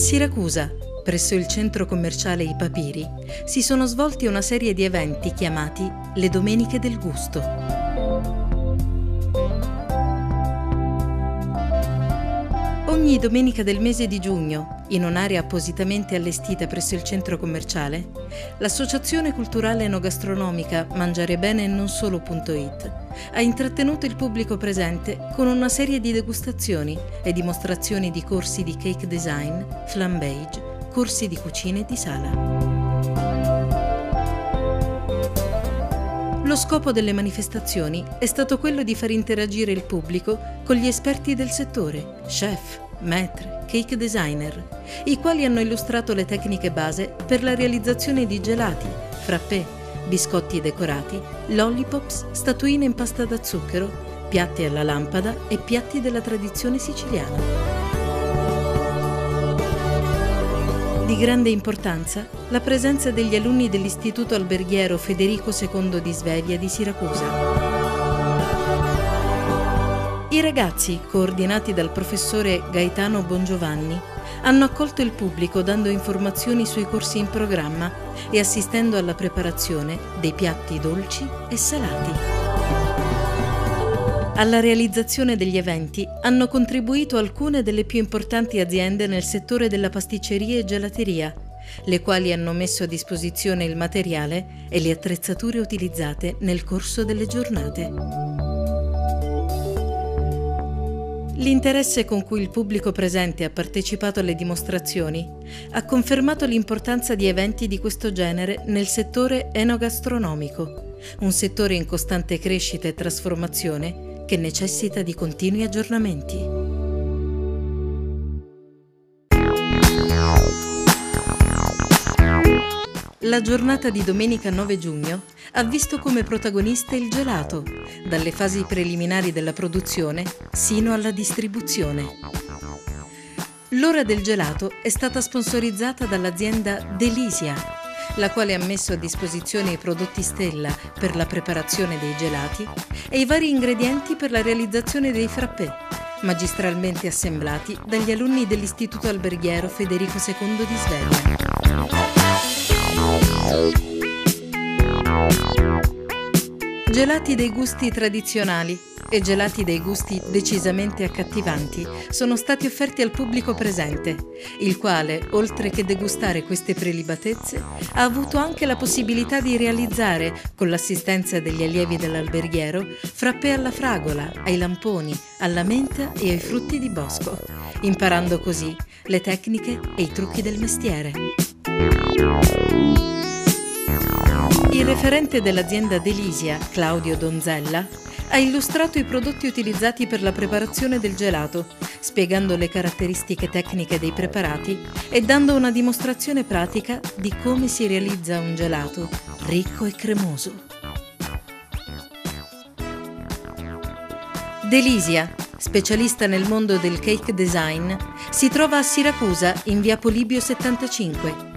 Siracusa, presso il centro commerciale I Papiri, si sono svolti una serie di eventi chiamati le Domeniche del Gusto. Ogni domenica del mese di giugno, in un'area appositamente allestita presso il centro commerciale, l'associazione culturale enogastronomica Mangiare Bene e Non Solo.it ha intrattenuto il pubblico presente con una serie di degustazioni e dimostrazioni di corsi di cake design, flambage, corsi di cucina e di sala. Lo scopo delle manifestazioni è stato quello di far interagire il pubblico con gli esperti del settore, chef, maître, cake designer, i quali hanno illustrato le tecniche base per la realizzazione di gelati, frappè, biscotti decorati, lollipops, statuine in pasta da zucchero, piatti alla lampada e piatti della tradizione siciliana. Di grande importanza la presenza degli alunni dell'Istituto Alberghiero Federico II di Svevia di Siracusa. I ragazzi, coordinati dal professore Gaetano Bongiovanni, hanno accolto il pubblico dando informazioni sui corsi in programma e assistendo alla preparazione dei piatti dolci e salati. Alla realizzazione degli eventi hanno contribuito alcune delle più importanti aziende nel settore della pasticceria e gelateria, le quali hanno messo a disposizione il materiale e le attrezzature utilizzate nel corso delle giornate. L'interesse con cui il pubblico presente ha partecipato alle dimostrazioni ha confermato l'importanza di eventi di questo genere nel settore enogastronomico, un settore in costante crescita e trasformazione che necessita di continui aggiornamenti. La giornata di domenica 9 giugno ha visto come protagonista il gelato, dalle fasi preliminari della produzione sino alla distribuzione. L'ora del gelato è stata sponsorizzata dall'azienda Delisia, la quale ha messo a disposizione i prodotti Stella per la preparazione dei gelati e i vari ingredienti per la realizzazione dei frappè, magistralmente assemblati dagli alunni dell'Istituto Alberghiero Federico II di Svevia. Gelati dei gusti tradizionali e gelati dei gusti decisamente accattivanti sono stati offerti al pubblico presente, il quale, oltre che degustare queste prelibatezze, ha avuto anche la possibilità di realizzare, con l'assistenza degli allievi dell'alberghiero, frappè alla fragola, ai lamponi, alla menta e ai frutti di bosco, imparando così le tecniche e i trucchi del mestiere. Il referente dell'azienda Delisia, Claudio Donzella, ha illustrato i prodotti utilizzati per la preparazione del gelato, spiegando le caratteristiche tecniche dei preparati e dando una dimostrazione pratica di come si realizza un gelato ricco e cremoso. Delisia, specialista nel mondo del cake design, si trova a Siracusa in via Polibio 75.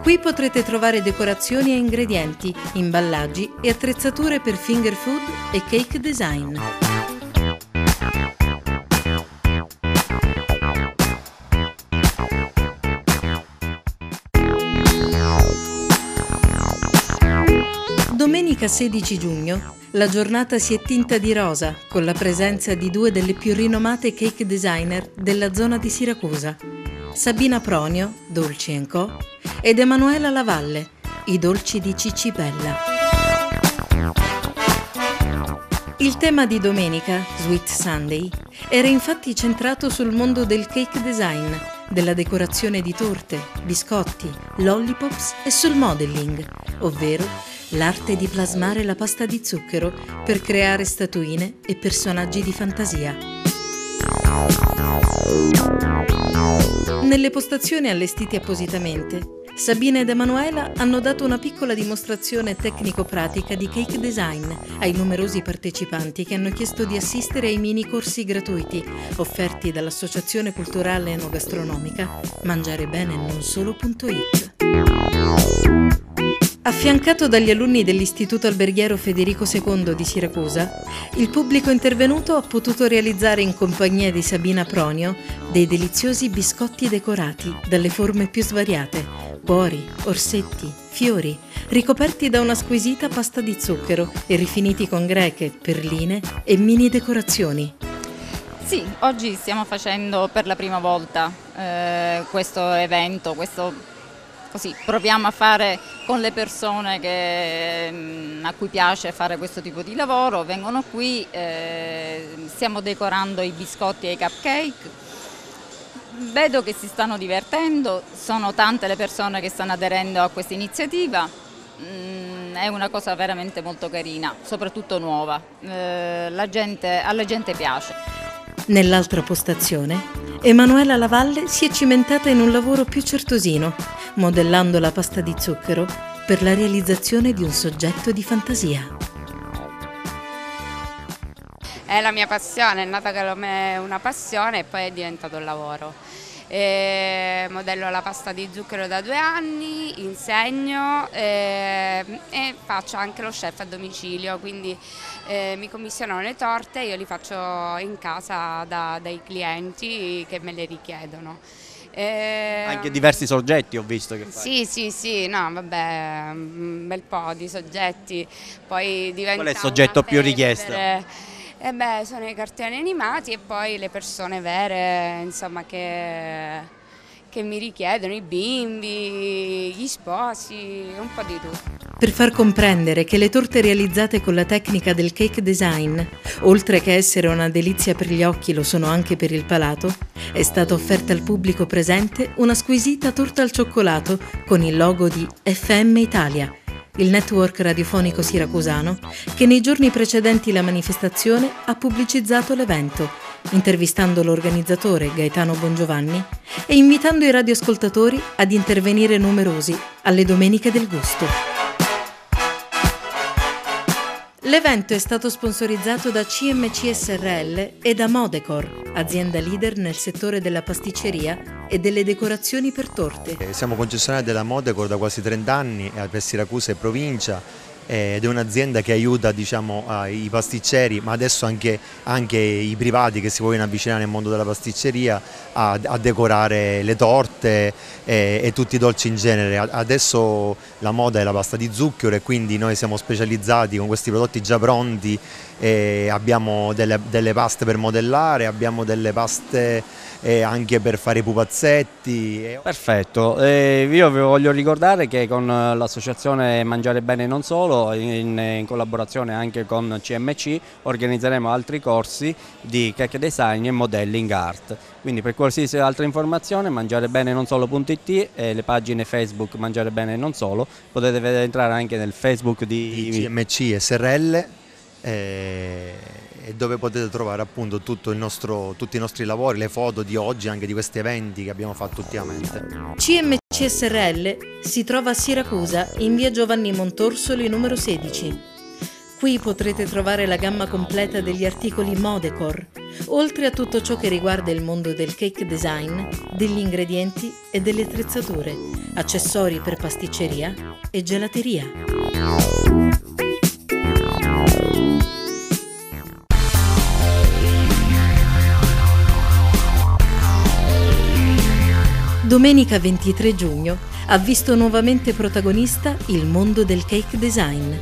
Qui potrete trovare decorazioni e ingredienti, imballaggi e attrezzature per finger food e cake design. Domenica 16 giugno la giornata si è tinta di rosa con la presenza di due delle più rinomate cake designer della zona di Siracusa, Sabina Pronio, Dolci & Co, ed Emanuela Lavalle, i dolci di Cicipella. Il tema di domenica, Sweet Sunday, era infatti centrato sul mondo del cake design, della decorazione di torte, biscotti, lollipops e sul modeling, ovvero l'arte di plasmare la pasta di zucchero per creare statuine e personaggi di fantasia. Nelle postazioni allestite appositamente, Sabina ed Emanuela hanno dato una piccola dimostrazione tecnico-pratica di cake design ai numerosi partecipanti che hanno chiesto di assistere ai mini corsi gratuiti offerti dall'Associazione Culturale Enogastronomica Mangiare Bene e Non Solo.it. Affiancato dagli alunni dell'Istituto Alberghiero Federico II di Siracusa, il pubblico intervenuto ha potuto realizzare in compagnia di Sabina Pronio dei deliziosi biscotti decorati dalle forme più svariate: cuori, orsetti, fiori, ricoperti da una squisita pasta di zucchero e rifiniti con greche, perline e mini decorazioni. Sì, oggi stiamo facendo per la prima volta questo evento, così proviamo a fare con le persone a cui piace fare questo tipo di lavoro, vengono qui, stiamo decorando i biscotti e i cupcake. Vedo che si stanno divertendo, sono tante le persone che stanno aderendo a questa iniziativa, è una cosa veramente molto carina, soprattutto nuova, alla gente piace. Nell'altra postazione, Emanuela Lavalle si è cimentata in un lavoro più certosino, modellando la pasta di zucchero per la realizzazione di un soggetto di fantasia. È la mia passione, è nata come una passione e poi è diventato un lavoro. Modello la pasta di zucchero da 2 anni, insegno e faccio anche lo chef a domicilio, quindi mi commissionano le torte e io li faccio in casa dai clienti che me le richiedono. Anche diversi soggetti ho visto che fai. Sì, no, vabbè, un bel po' di soggetti, poi diventa. Qual è il soggetto più richiesto? Sono i cartoni animati e poi le persone vere, insomma, che mi richiedono, i bimbi, gli sposi, un po' di tutto. Per far comprendere che le torte realizzate con la tecnica del cake design, oltre che essere una delizia per gli occhi, lo sono anche per il palato, è stata offerta al pubblico presente una squisita torta al cioccolato con il logo di FM Italia, il network radiofonico siracusano che nei giorni precedenti la manifestazione ha pubblicizzato l'evento, intervistando l'organizzatore Gaetano Bongiovanni e invitando i radioascoltatori ad intervenire numerosi alle Domeniche del Gusto. L'evento è stato sponsorizzato da CMC SRL e da Modecor, azienda leader nel settore della pasticceria e delle decorazioni per torte. Siamo concessionari della Modecor da quasi 30 anni per Siracusa e provincia ed è un'azienda che aiuta, diciamo, i pasticceri, ma adesso anche i privati che si vogliono avvicinare nel mondo della pasticceria a decorare le torte e tutti i dolci in genere. Adesso la moda è la pasta di zucchero e quindi noi siamo specializzati con questi prodotti già pronti. Abbiamo delle paste per modellare, abbiamo delle paste anche per fare i pupazzetti. Perfetto, io vi voglio ricordare che con l'associazione Mangiare Bene Non Solo, in collaborazione anche con CMC, organizzeremo altri corsi di cake design e modelling art. Quindi per qualsiasi altra informazione mangiarebenenonsolo.it e le pagine Facebook Mangiare Bene Non Solo, potete entrare anche nel Facebook di CMC SRL e dove potete trovare appunto tutti i nostri lavori, le foto di oggi, anche di questi eventi che abbiamo fatto ultimamente. CMC SRL si trova a Siracusa in via Giovanni Montorsoli numero 16. Qui potrete trovare la gamma completa degli articoli Modecor, oltre a tutto ciò che riguarda il mondo del cake design, degli ingredienti e delle attrezzature, accessori per pasticceria e gelateria. Domenica 23 giugno ha visto nuovamente protagonista il mondo del cake design.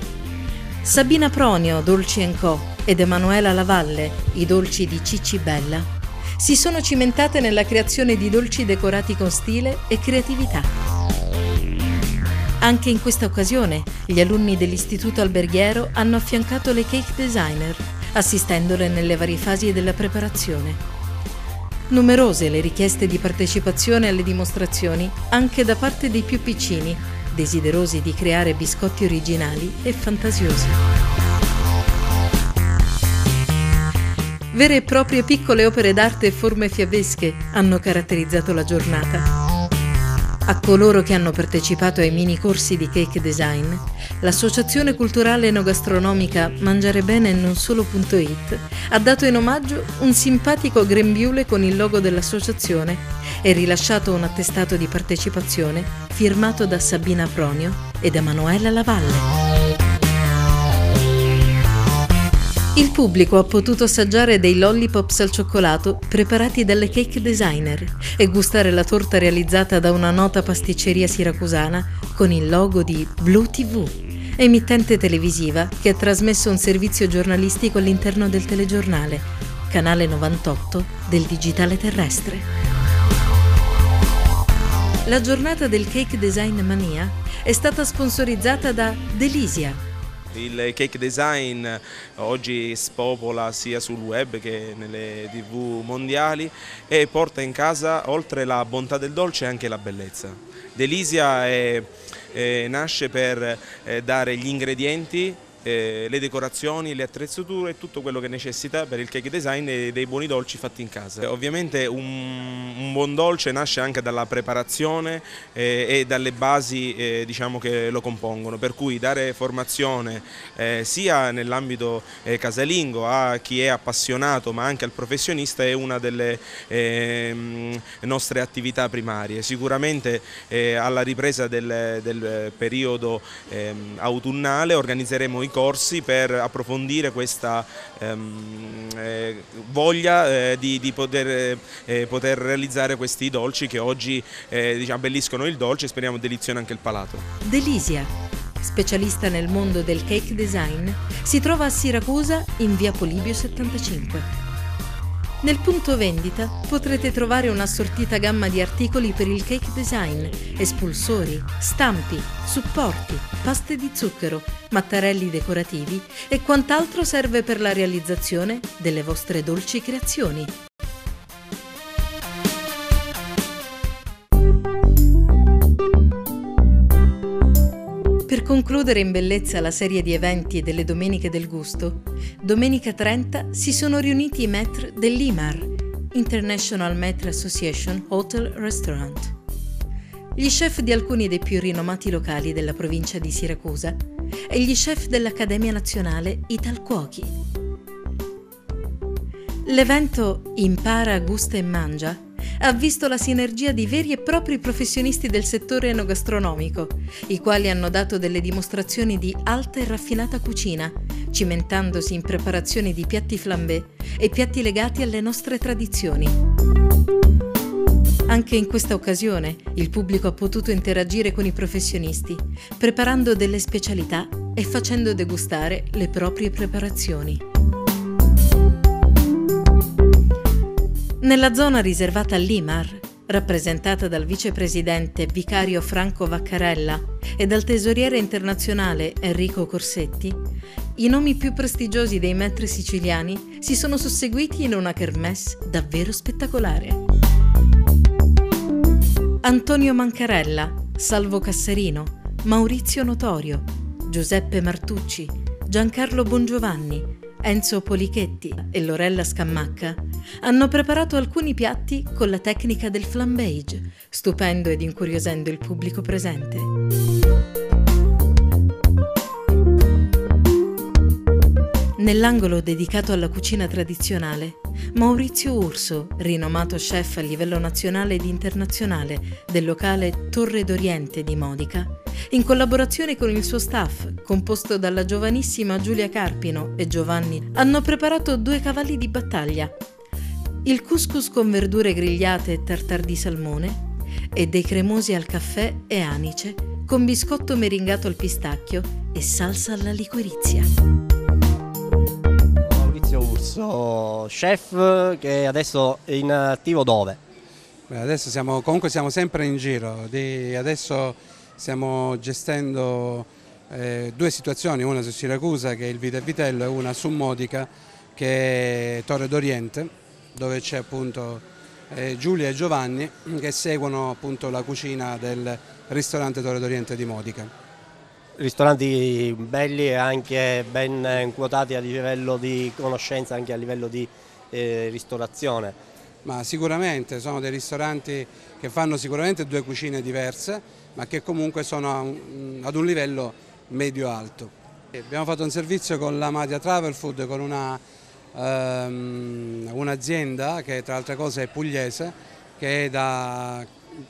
Sabina Pronio, Dolci & Co, ed Emanuela Lavalle, i dolci di Cicci Bella, si sono cimentate nella creazione di dolci decorati con stile e creatività. Anche in questa occasione, gli alunni dell'Istituto Alberghiero hanno affiancato le cake designer, assistendole nelle varie fasi della preparazione. Numerose le richieste di partecipazione alle dimostrazioni anche da parte dei più piccini, desiderosi di creare biscotti originali e fantasiosi. Vere e proprie piccole opere d'arte e forme fiabesche hanno caratterizzato la giornata. A coloro che hanno partecipato ai mini corsi di cake design, l'Associazione Culturale Enogastronomica Mangiare Bene Non Solo.it ha dato in omaggio un simpatico grembiule con il logo dell'associazione e rilasciato un attestato di partecipazione firmato da Sabina Pronio e da Emanuela Lavalle. Il pubblico ha potuto assaggiare dei lollipops al cioccolato preparati dalle cake designer e gustare la torta realizzata da una nota pasticceria siracusana con il logo di Blu TV, emittente televisiva che ha trasmesso un servizio giornalistico all'interno del telegiornale, canale 98 del digitale terrestre. La giornata del Cake Design Mania è stata sponsorizzata da Delisia. Il cake design oggi spopola sia sul web che nelle TV mondiali e porta in casa, oltre la bontà del dolce, anche la bellezza. Delisia nasce per dare gli ingredienti, le decorazioni, le attrezzature e tutto quello che necessita per il cake design e dei buoni dolci fatti in casa. Ovviamente un buon dolce nasce anche dalla preparazione e dalle basi diciamo che lo compongono, per cui dare formazione sia nell'ambito casalingo a chi è appassionato ma anche al professionista è una delle nostre attività primarie. Sicuramente alla ripresa del periodo autunnale organizzeremo i corsi per approfondire questa voglia di poter realizzare questi dolci che oggi diciamo, abbelliscono il dolce e speriamo delizionano anche il palato. Delisia, specialista nel mondo del cake design, si trova a Siracusa in via Polibio 75. Nel punto vendita potrete trovare un'assortita gamma di articoli per il cake design, espulsori, stampi, supporti, paste di zucchero, mattarelli decorativi e quant'altro serve per la realizzazione delle vostre dolci creazioni. Per concludere in bellezza la serie di eventi delle Domeniche del Gusto, domenica 30 si sono riuniti i maîtres dell'IMAR, International Maître Association Hotel Restaurant, gli chef di alcuni dei più rinomati locali della provincia di Siracusa e gli chef dell'Accademia Nazionale Italcuochi. L'evento Impara, Gusta e Mangia ha visto la sinergia di veri e propri professionisti del settore enogastronomico, i quali hanno dato delle dimostrazioni di alta e raffinata cucina, cimentandosi in preparazioni di piatti flambé e piatti legati alle nostre tradizioni. Anche in questa occasione il pubblico ha potuto interagire con i professionisti, preparando delle specialità e facendo degustare le proprie preparazioni. Nella zona riservata all'IMAR, rappresentata dal vicepresidente vicario Franco Vaccarella e dal tesoriere internazionale Enrico Corsetti, i nomi più prestigiosi dei maîtres siciliani si sono susseguiti in una kermesse davvero spettacolare. Antonio Mancarella, Salvo Cassarino, Maurizio Notorio, Giuseppe Martucci, Giancarlo Bongiovanni, Enzo Polichetti e Lorella Scammacca hanno preparato alcuni piatti con la tecnica del flambage, stupendo ed incuriosendo il pubblico presente. Nell'angolo dedicato alla cucina tradizionale, Maurizio Urso, rinomato chef a livello nazionale ed internazionale del locale Torre d'Oriente di Modica, in collaborazione con il suo staff, composto dalla giovanissima Giulia Carpino e Giovanni, hanno preparato 2 cavalli di battaglia: il couscous con verdure grigliate e tartar di salmone e dei cremosi al caffè e anice con biscotto meringato al pistacchio e salsa alla liquirizia. Maurizio Urso, chef che adesso è in attivo dove? Adesso siamo sempre in giro, adesso stiamo gestendo 2 situazioni, una su Siracusa che è il Vita e Vitello e una su Modica che è Torre d'Oriente, dove c'è appunto Giulia e Giovanni che seguono appunto la cucina del ristorante Torre d'Oriente di Modica. Ristoranti belli e anche ben quotati a livello di conoscenza, anche a livello di ristorazione. ma sicuramente sono dei ristoranti che fanno sicuramente 2 cucine diverse, ma che comunque sono ad un livello medio-alto. Abbiamo fatto un servizio con la Madia Travel Food, con un'azienda che tra altre cose è pugliese, che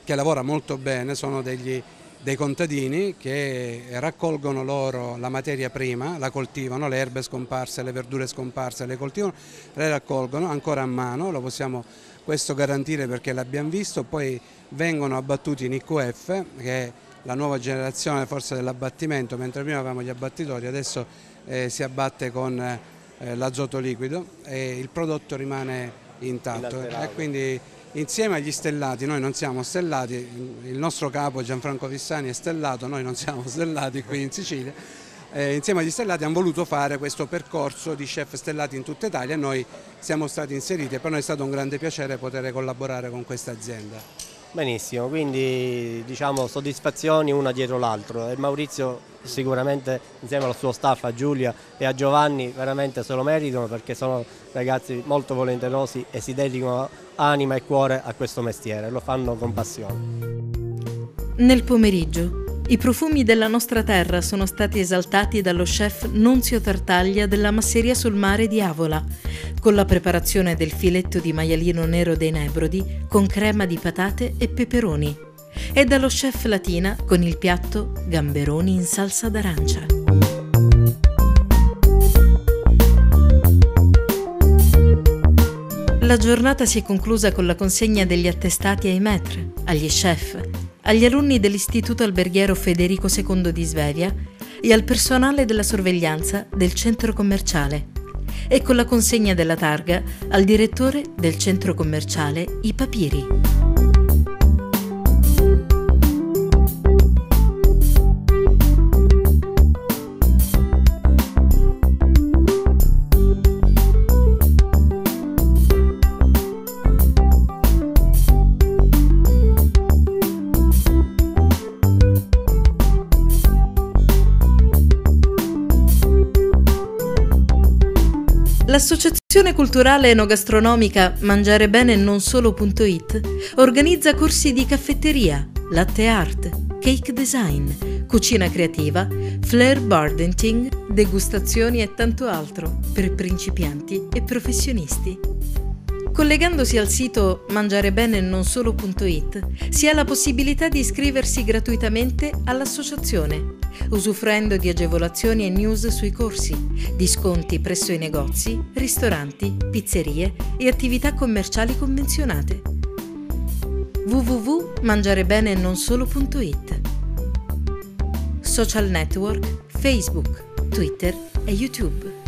lavora molto bene, sono dei contadini che raccolgono loro la materia prima, la coltivano, le erbe scomparse, le verdure scomparse, le coltivano, le raccolgono ancora a mano, lo possiamo questo garantire perché l'abbiamo visto, poi vengono abbattuti in IQF, che è la nuova generazione forse dell'abbattimento, mentre prima avevamo gli abbattitori, adesso si abbatte con l'azoto liquido e il prodotto rimane intatto. E quindi insieme agli stellati, noi non siamo stellati, il nostro capo Gianfranco Vissani è stellato, noi non siamo stellati qui in Sicilia, insieme agli stellati hanno voluto fare questo percorso di chef stellati in tutta Italia e noi siamo stati inseriti e per noi è stato un grande piacere poter collaborare con questa azienda. Benissimo, quindi diciamo soddisfazioni una dietro l'altro e Maurizio sicuramente insieme al suo staff, a Giulia e a Giovanni, veramente se lo meritano perché sono ragazzi molto volenterosi e si dedicano anima e cuore a questo mestiere, lo fanno con passione. Nel pomeriggio i profumi della nostra terra sono stati esaltati dallo chef Nunzio Tartaglia della Masseria sul Mare di Avola, con la preparazione del filetto di maialino nero dei Nebrodi con crema di patate e peperoni, e dallo chef Latina con il piatto gamberoni in salsa d'arancia. La giornata si è conclusa con la consegna degli attestati ai maître, agli chef, agli alunni dell'Istituto Alberghiero Federico II di Svevia e al personale della sorveglianza del centro commerciale, e con la consegna della targa al direttore del centro commerciale I Papiri. L'associazione culturale enogastronomica Mangiare Bene Non Solo.it organizza corsi di caffetteria, latte art, cake design, cucina creativa, flair bardenting, degustazioni e tanto altro per principianti e professionisti. Collegandosi al sito mangiarebene-non-solo.it si ha la possibilità di iscriversi gratuitamente all'associazione, usufruendo di agevolazioni e news sui corsi, di sconti presso i negozi, ristoranti, pizzerie e attività commerciali convenzionate. www.mangiarebene-non-solo.it. Social network, Facebook, Twitter e YouTube.